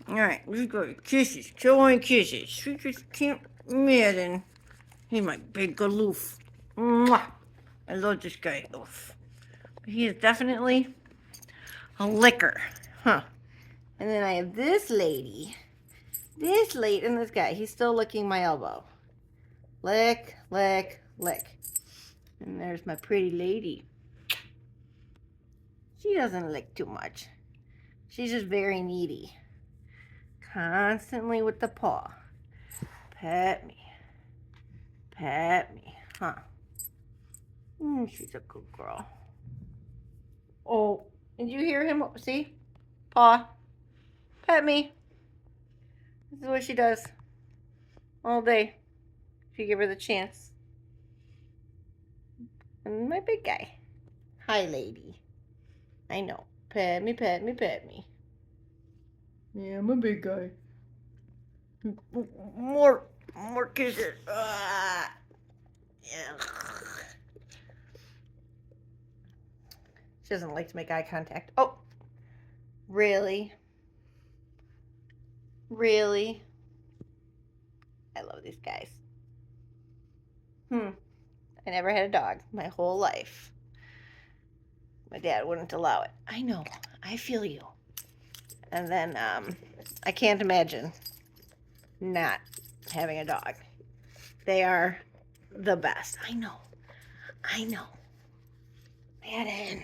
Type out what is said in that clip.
Alright, let's go. Kisses. Showing kisses. She just can't imagine. He's my big aloof. Mwah. I love this guy. Oof. He is definitely a licker. Huh. And then I have this lady. This lady and this guy. He's still licking my elbow. Lick, lick, lick. And there's my pretty lady. She doesn't lick too much. She's just very needy. Constantly with the paw. Pet me. Pet me. Huh. She's a good girl. Oh, did you hear him? See? Paw. Pet me. This is what she does. All day. If you give her the chance. And my big guy. Hi, lady. I know. Pet me, pet me, pet me. Yeah, I'm a big guy. More kisses. Yeah. She doesn't like to make eye contact. Oh, really? Really? I love these guys. I never had a dog my whole life. My dad wouldn't allow it. I know. I feel you. And then I can't imagine not having a dog. They are the best. I know. Madden.